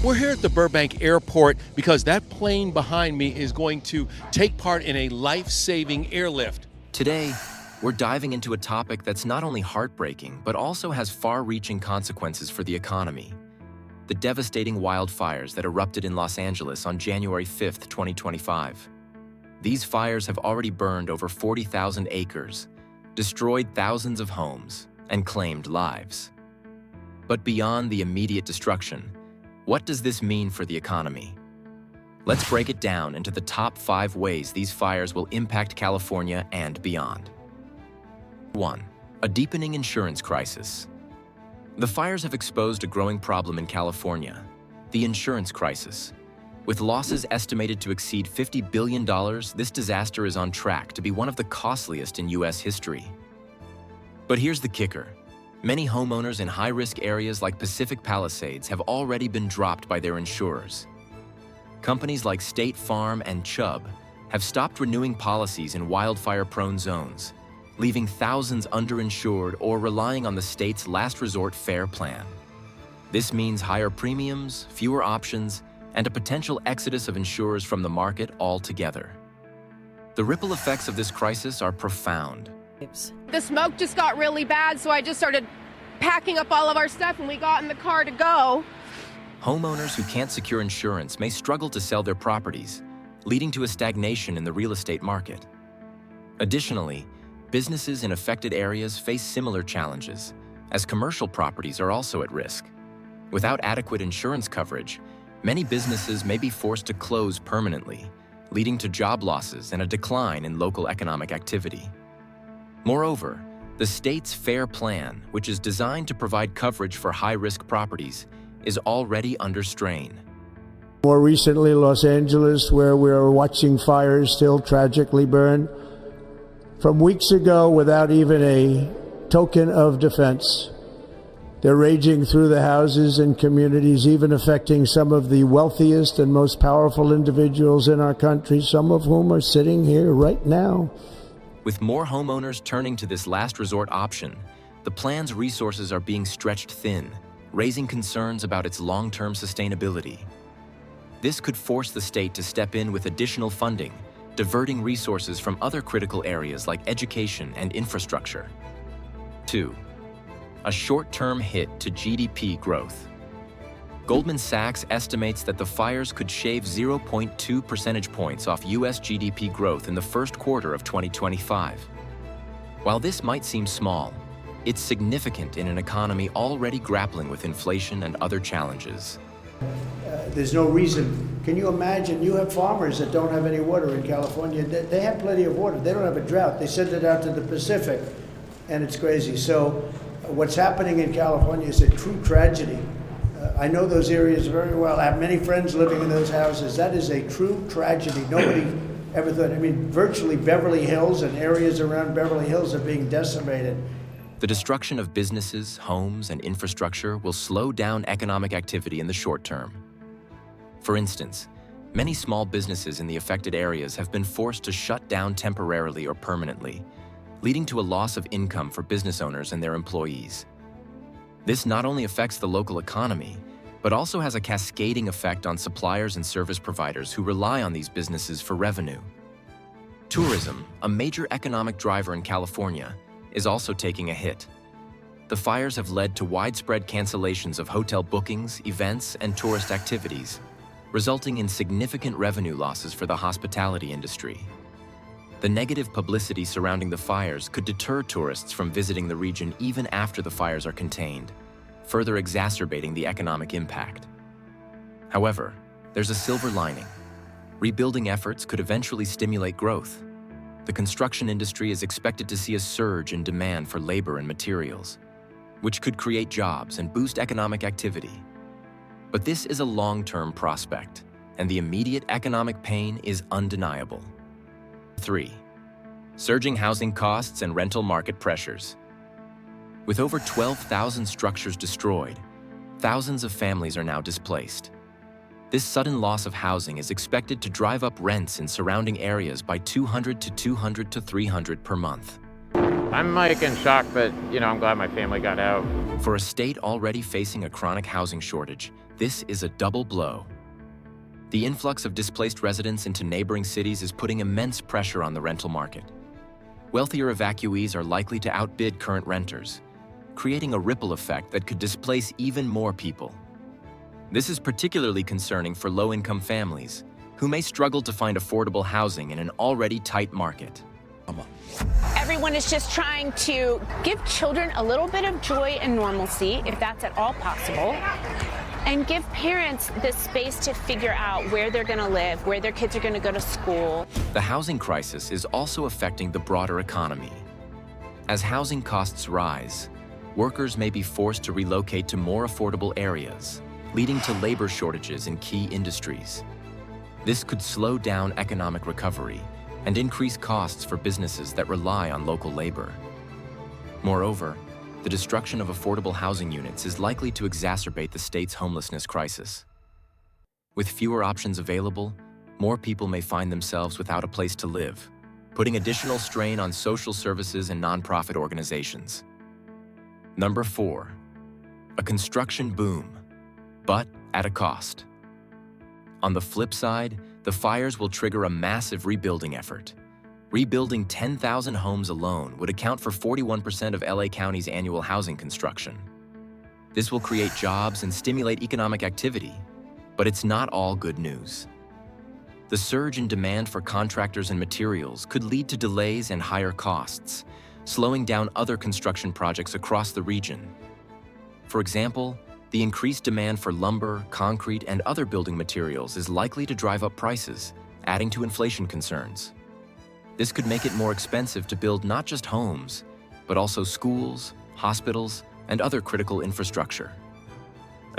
We're here at the Burbank Airport because that plane behind me is going to take part in a life-saving airlift. Today, we're diving into a topic that's not only heartbreaking, but also has far-reaching consequences for the economy. The devastating wildfires that erupted in Los Angeles on January 5th, 2025. These fires have already burned over 40,000 acres, destroyed thousands of homes, and claimed lives. But beyond the immediate destruction, what does this mean for the economy? Let's break it down into the top 5 ways these fires will impact California and beyond. 1. A deepening insurance crisis. The fires have exposed a growing problem in California, the insurance crisis. With losses estimated to exceed $50 billion, this disaster is on track to be one of the costliest in U.S. history. But here's the kicker. Many homeowners in high-risk areas like Pacific Palisades have already been dropped by their insurers. Companies like State Farm and Chubb have stopped renewing policies in wildfire-prone zones, leaving thousands underinsured or relying on the state's last resort FAIR plan. This means higher premiums, fewer options, and a potential exodus of insurers from the market altogether. The ripple effects of this crisis are profound. The smoke just got really bad, so I just started packing up all of our stuff and we got in the car to go. Homeowners who can't secure insurance may struggle to sell their properties, leading to a stagnation in the real estate market. Additionally, businesses in affected areas face similar challenges, as commercial properties are also at risk. Without adequate insurance coverage, many businesses may be forced to close permanently, leading to job losses and a decline in local economic activity. Moreover, the state's FAIR plan, which is designed to provide coverage for high-risk properties, is already under strain. More recently, Los Angeles, where we are watching fires still tragically burn. From weeks ago, without even a token of defense, they're raging through the houses and communities, even affecting some of the wealthiest and most powerful individuals in our country, some of whom are sitting here right now. With more homeowners turning to this last resort option, the plan's resources are being stretched thin, raising concerns about its long-term sustainability. This could force the state to step in with additional funding, diverting resources from other critical areas like education and infrastructure. 2. A short-term hit to GDP growth. Goldman Sachs estimates that the fires could shave 0.2 percentage points off U.S. GDP growth in the first quarter of 2025. While this might seem small, it's significant in an economy already grappling with inflation and other challenges. There's no reason. Can you imagine? You have farmers that don't have any water in California. They have plenty of water. They don't have a drought. They send it out to the Pacific, and it's crazy. So what's happening in California is a true tragedy. I know those areas very well. I have many friends living in those houses. That is a true tragedy. Nobody ever thought. I mean, virtually Beverly Hills and areas around Beverly Hills are being decimated. The destruction of businesses, homes, and infrastructure will slow down economic activity in the short term. For instance, many small businesses in the affected areas have been forced to shut down temporarily or permanently, leading to a loss of income for business owners and their employees. This not only affects the local economy, but also has a cascading effect on suppliers and service providers who rely on these businesses for revenue. Tourism, a major economic driver in California, is also taking a hit. The fires have led to widespread cancellations of hotel bookings, events, and tourist activities, resulting in significant revenue losses for the hospitality industry. The negative publicity surrounding the fires could deter tourists from visiting the region even after the fires are contained, further exacerbating the economic impact. However, there's a silver lining. Rebuilding efforts could eventually stimulate growth. The construction industry is expected to see a surge in demand for labor and materials, which could create jobs and boost economic activity. But this is a long-term prospect, and the immediate economic pain is undeniable. 3. Surging housing costs and rental market pressures. With over 12,000 structures destroyed, thousands of families are now displaced. This sudden loss of housing is expected to drive up rents in surrounding areas by $200 to $300 per month. I'm like in shock, but I'm glad my family got out. For a state already facing a chronic housing shortage, this is a double blow. The influx of displaced residents into neighboring cities is putting immense pressure on the rental market. Wealthier evacuees are likely to outbid current renters, creating a ripple effect that could displace even more people. This is particularly concerning for low-income families, who may struggle to find affordable housing in an already tight market. Everyone is just trying to give children a little bit of joy and normalcy, if that's at all possible, and give parents the space to figure out where they're going to live, where their kids are going to go to school. The housing crisis is also affecting the broader economy. As housing costs rise, workers may be forced to relocate to more affordable areas, leading to labor shortages in key industries. This could slow down economic recovery and increase costs for businesses that rely on local labor. Moreover, the destruction of affordable housing units is likely to exacerbate the state's homelessness crisis. With fewer options available, more people may find themselves without a place to live, putting additional strain on social services and nonprofit organizations. Number 4, a construction boom, but at a cost. On the flip side, the fires will trigger a massive rebuilding effort. Rebuilding 10,000 homes alone would account for 41% of LA County's annual housing construction. This will create jobs and stimulate economic activity, but it's not all good news. The surge in demand for contractors and materials could lead to delays and higher costs, slowing down other construction projects across the region. For example, the increased demand for lumber, concrete, and other building materials is likely to drive up prices, adding to inflation concerns. This could make it more expensive to build not just homes, but also schools, hospitals, and other critical infrastructure.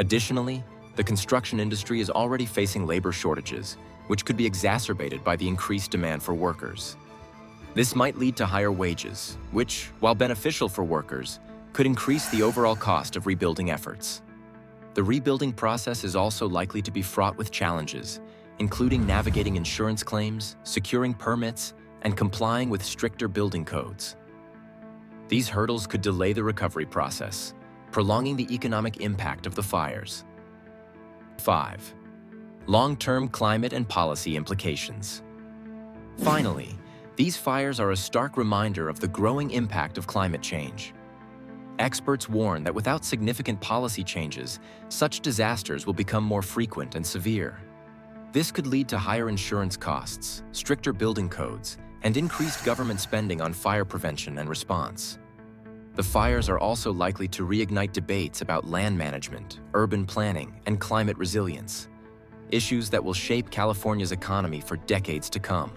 Additionally, the construction industry is already facing labor shortages, which could be exacerbated by the increased demand for workers. This might lead to higher wages, which, while beneficial for workers, could increase the overall cost of rebuilding efforts. The rebuilding process is also likely to be fraught with challenges, including navigating insurance claims, securing permits, and complying with stricter building codes. These hurdles could delay the recovery process, prolonging the economic impact of the fires. 5. Long-term climate and policy implications. Finally, these fires are a stark reminder of the growing impact of climate change. Experts warn that without significant policy changes, such disasters will become more frequent and severe. This could lead to higher insurance costs, stricter building codes, and increased government spending on fire prevention and response. The fires are also likely to reignite debates about land management, urban planning, and climate resilience, issues that will shape California's economy for decades to come.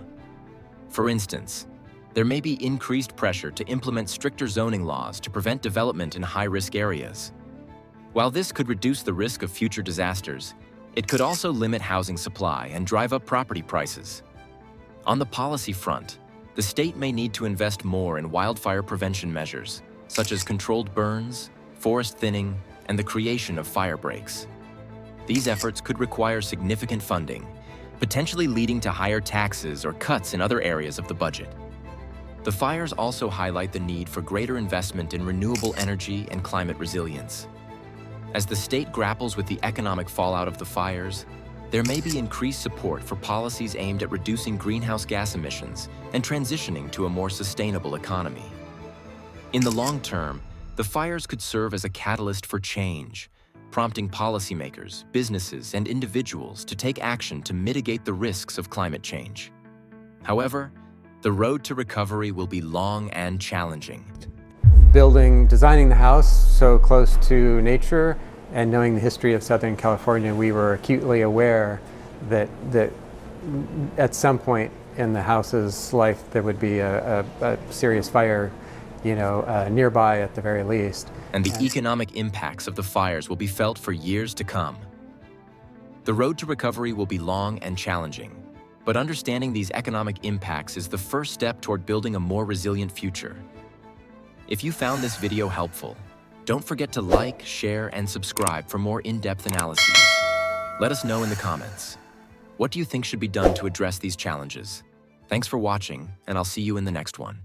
For instance, there may be increased pressure to implement stricter zoning laws to prevent development in high-risk areas. While this could reduce the risk of future disasters, it could also limit housing supply and drive up property prices. On the policy front, the state may need to invest more in wildfire prevention measures, such as controlled burns, forest thinning, and the creation of fire breaks. These efforts could require significant funding, potentially leading to higher taxes or cuts in other areas of the budget. The fires also highlight the need for greater investment in renewable energy and climate resilience. As the state grapples with the economic fallout of the fires, there may be increased support for policies aimed at reducing greenhouse gas emissions and transitioning to a more sustainable economy. In the long term, the fires could serve as a catalyst for change, prompting policymakers, businesses, and individuals to take action to mitigate the risks of climate change. However, the road to recovery will be long and challenging. Designing the house so close to nature and knowing the history of Southern California, we were acutely aware that at some point in the house's life there would be a serious fire, nearby at the very least. And the economic impacts of the fires will be felt for years to come. The road to recovery will be long and challenging, but understanding these economic impacts is the first step toward building a more resilient future. If you found this video helpful, don't forget to like, share, and subscribe for more in-depth analyses. Let us know in the comments. What do you think should be done to address these challenges? Thanks for watching, and I'll see you in the next one.